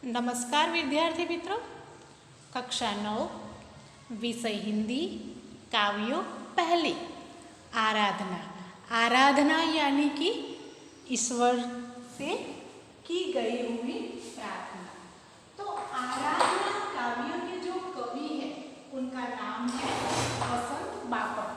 नमस्कार विद्यार्थी मित्रों, कक्षा 9 विषय हिंदी काव्यों पहली आराधना। आराधना यानी कि ईश्वर से की गई हुई प्रार्थना। तो आराधना काव्यों के जो कवि है उनका नाम है वसंत बापट।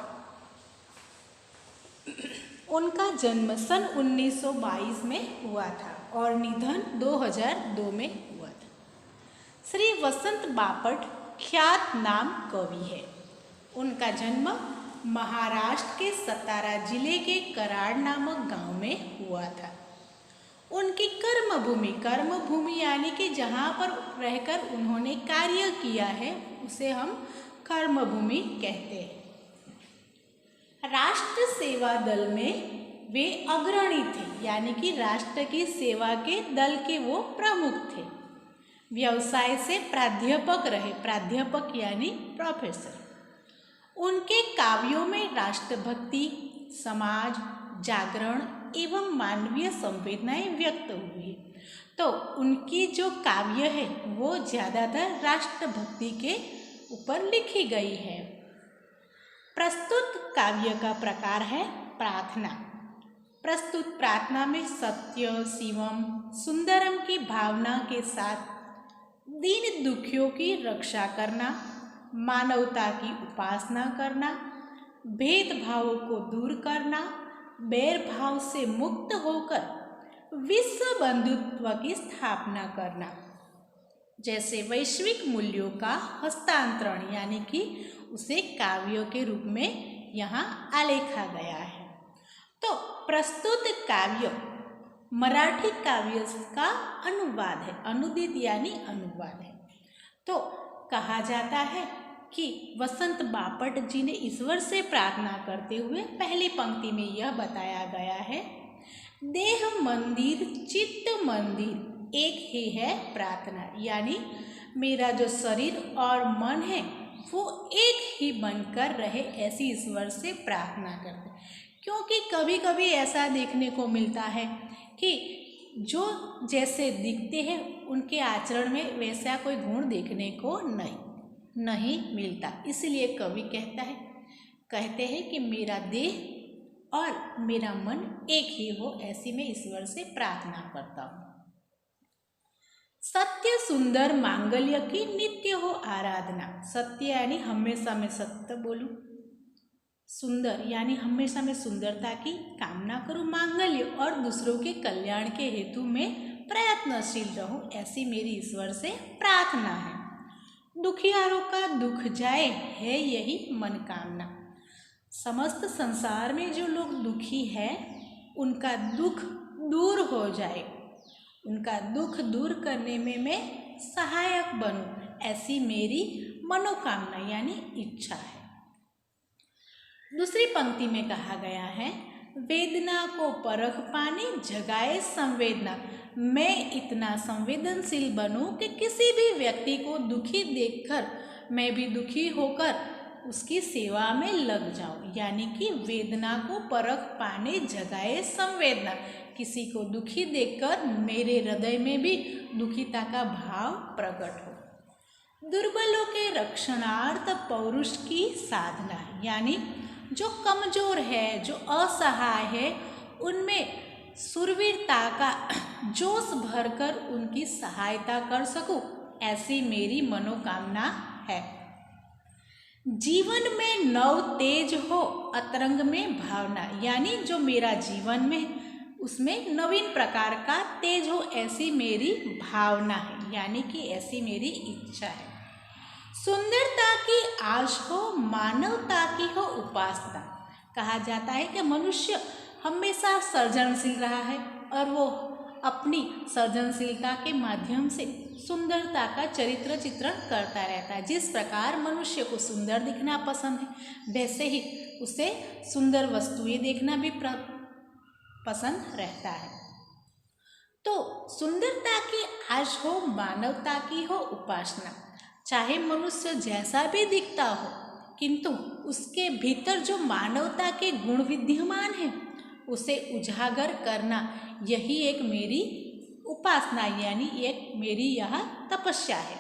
उनका जन्म सन 1922 में हुआ था और निधन 2002 में हुआ था। श्री वसंत बापट ख्यात नाम कवि है। उनका जन्म महाराष्ट्र के सतारा जिले के कराड़ नामक गांव में हुआ था। उनकी कर्मभूमि यानी कि जहाँ पर रहकर उन्होंने कार्य किया है उसे हम कर्मभूमि कहते हैं। राष्ट्र सेवा दल में वे अग्रणी थे, यानी कि राष्ट्र की सेवा के दल के वो प्रमुख थे। व्यवसाय से प्राध्यापक रहे, प्राध्यापक यानी प्रोफेसर। उनके काव्यों में राष्ट्रभक्ति, समाज जागरण एवं मानवीय संवेदनाएं व्यक्त हुई। तो उनकी जो काव्य है वो ज़्यादातर राष्ट्रभक्ति के ऊपर लिखी गई है। प्रस्तुत काव्य का प्रकार है प्रार्थना। प्रस्तुत प्रार्थना में सत्य, शिवम, सुंदरम की भावना के साथ दीन दुखियों की रक्षा करना, मानवता की उपासना करना, भेदभावों को दूर करना, बैर भाव से मुक्त होकर विश्व बंधुत्व की स्थापना करना, जैसे वैश्विक मूल्यों का हस्तांतरण, यानी कि उसे काव्यों के रूप में यहाँ आलेखा गया है। तो प्रस्तुत काव्य मराठी काव्य का अनुवाद है, अनुदित यानी अनुवाद है। तो कहा जाता है कि वसंत बापट जी ने ईश्वर से प्रार्थना करते हुए पहली पंक्ति में यह बताया गया है, देह मंदिर चित्त मंदिर एक ही है प्रार्थना, यानी मेरा जो शरीर और मन है वो एक ही बनकर रहे, ऐसी ईश्वर से प्रार्थना करते। क्योंकि कभी कभी ऐसा देखने को मिलता है कि जो जैसे दिखते हैं उनके आचरण में वैसा कोई गुण देखने को नहीं मिलता। इसलिए कवि कहते हैं कि मेरा देह और मेरा मन एक ही हो, ऐसी मैं ईश्वर से प्रार्थना करता हूँ। सत्य सुंदर मांगल्य की नित्य हो आराधना। सत्य यानी हमेशा मैं सत्य बोलूं, सुंदर यानी हमेशा मैं सुंदरता की कामना करूं, मांगल्य और दूसरों के कल्याण के हेतु में प्रयत्नशील रहूं, ऐसी मेरी ईश्वर से प्रार्थना है। दुखियारों का दुख जाए है यही मनकामना। समस्त संसार में जो लोग दुखी है उनका दुख दूर हो जाए, उनका दुख दूर करने में मैं सहायक बनूं, ऐसी मेरी मनोकामना यानी इच्छा है। दूसरी पंक्ति में कहा गया है, वेदना को परख पाने जगाए संवेदना। मैं इतना संवेदनशील बनूं कि किसी भी व्यक्ति को दुखी देखकर मैं भी दुखी होकर उसकी सेवा में लग जाऊं, यानी कि वेदना को परख पाने जगाए संवेदना। किसी को दुखी देखकर मेरे हृदय में भी दुखिता का भाव प्रकट हो। दुर्बलों के रक्षणार्थ पौरुष की साधना, यानी जो कमजोर है, जो असहाय है, उनमें शूरवीरता का जोश भरकर उनकी सहायता कर सकूं, ऐसी मेरी मनोकामना है। जीवन में नव तेज हो अतरंग में भावना, यानी जो मेरा जीवन में उसमें नवीन प्रकार का तेज हो, ऐसी मेरी भावना है, यानी कि ऐसी मेरी इच्छा है। सुंदरता की आश हो, मानवता की हो उपासना। कहा जाता है कि मनुष्य हमेशा सृजनशील रहा है और वो अपनी सृजनशीलता के माध्यम से सुंदरता का चरित्र चित्रण करता रहता है। जिस प्रकार मनुष्य को सुंदर दिखना पसंद है, वैसे ही उसे सुंदर वस्तुएं देखना भी पसंद रहता है। तो सुंदरता की आश हो, मानवता की हो उपासना। चाहे मनुष्य जैसा भी दिखता हो, किंतु उसके भीतर जो मानवता के गुण विद्यमान हैं उसे उजागर करना, यही एक मेरी उपासना यानी एक मेरी यह तपस्या है।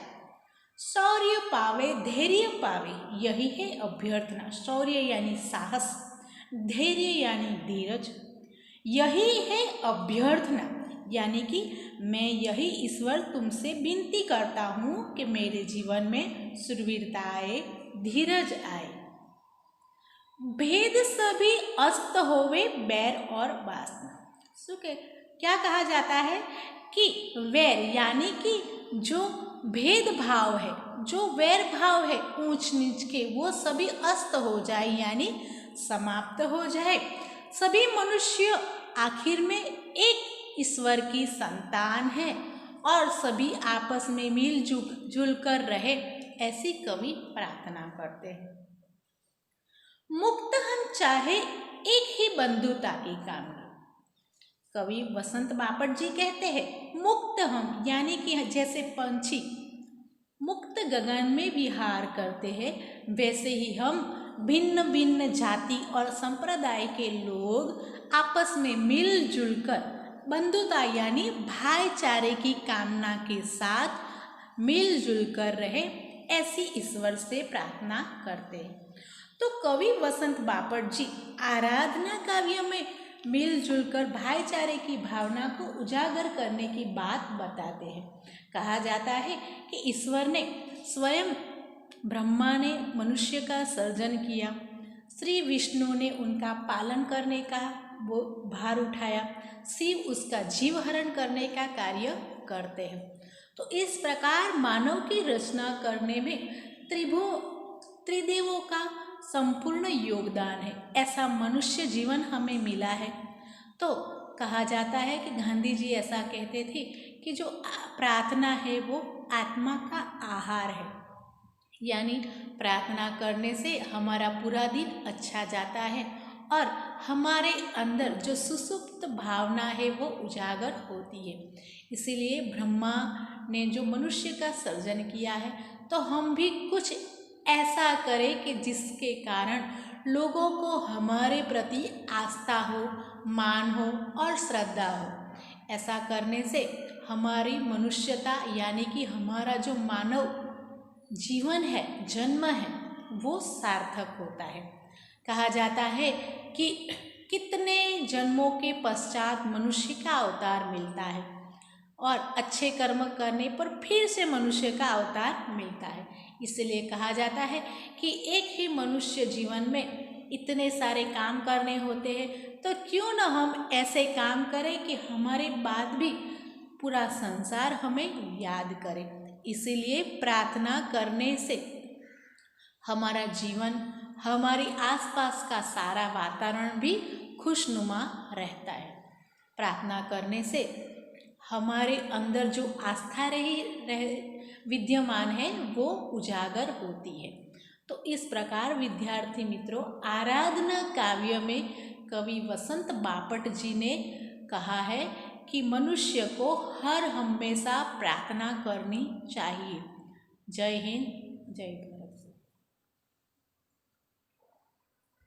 शौर्य पावे धैर्य पावे, यही है अभ्यर्थना। शौर्य यानी साहस, धैर्य यानी धीरज, यही है अभ्यर्थना। यानी कि मैं यही ईश्वर तुमसे विनती करता हूँ कि मेरे जीवन में शूरवीरता आए, धीरज आए। भेद सभी अस्त होवे बैर और वासना। सुखे क्या कहा जाता है कि वैर यानी कि जो भेदभाव है, जो वैर भाव है ऊंच नीच के, वो सभी अस्त हो जाए यानी समाप्त हो जाए। सभी मनुष्य आखिर में एक ईश्वर की संतान है और सभी आपस में मिलजुल कर रहे, ऐसी कवि प्रार्थना करते हैं। मुक्त हम चाहे एक ही बंधुता की कामना। कवि वसंत बापट जी कहते हैं मुक्त हम यानी कि जैसे पंछी मुक्त गगन में विहार करते हैं, वैसे ही हम भिन्न भिन्न जाति और संप्रदाय के लोग आपस में मिलजुल कर बंधुता यानी भाईचारे की कामना के साथ मिलजुल कर रहे, ऐसी ईश्वर से प्रार्थना करते हैं। तो कवि वसंत बापट जी आराधना काव्य में मिलजुल कर भाईचारे की भावना को उजागर करने की बात बताते हैं। कहा जाता है कि ईश्वर ने स्वयं, ब्रह्मा ने मनुष्य का सर्जन किया, श्री विष्णु ने उनका पालन करने का वो भार उठाया, शिव उसका जीव हरण करने का कार्य करते हैं। तो इस प्रकार मानव की रचना करने में त्रिदेवों का संपूर्ण योगदान है। ऐसा मनुष्य जीवन हमें मिला है। तो कहा जाता है कि गांधी जी ऐसा कहते थे कि जो प्रार्थना है वो आत्मा का आहार है, यानी प्रार्थना करने से हमारा पूरा दिन अच्छा जाता है और हमारे अंदर जो सुसुप्त भावना है वो उजागर होती है। इसीलिए ब्रह्मा ने जो मनुष्य का सर्जन किया है, तो हम भी कुछ ऐसा करें कि जिसके कारण लोगों को हमारे प्रति आस्था हो, मान हो और श्रद्धा हो। ऐसा करने से हमारी मनुष्यता यानी कि हमारा जो मानव जीवन है, जन्म है, वो सार्थक होता है। कहा जाता है कि कितने जन्मों के पश्चात मनुष्य का अवतार मिलता है और अच्छे कर्म करने पर फिर से मनुष्य का अवतार मिलता है। इसलिए कहा जाता है कि एक ही मनुष्य जीवन में इतने सारे काम करने होते हैं, तो क्यों न हम ऐसे काम करें कि हमारे बाद भी पूरा संसार हमें याद करे। इसीलिए प्रार्थना करने से हमारा जीवन, हमारी आसपास का सारा वातावरण भी खुशनुमा रहता है। प्रार्थना करने से हमारे अंदर जो आस्था विद्यमान है वो उजागर होती है। तो इस प्रकार विद्यार्थी मित्रों, आराधना काव्य में कवि वसंत बापट जी ने कहा है कि मनुष्य को हर हमेशा प्रार्थना करनी चाहिए। जय हिंद, जय भारत।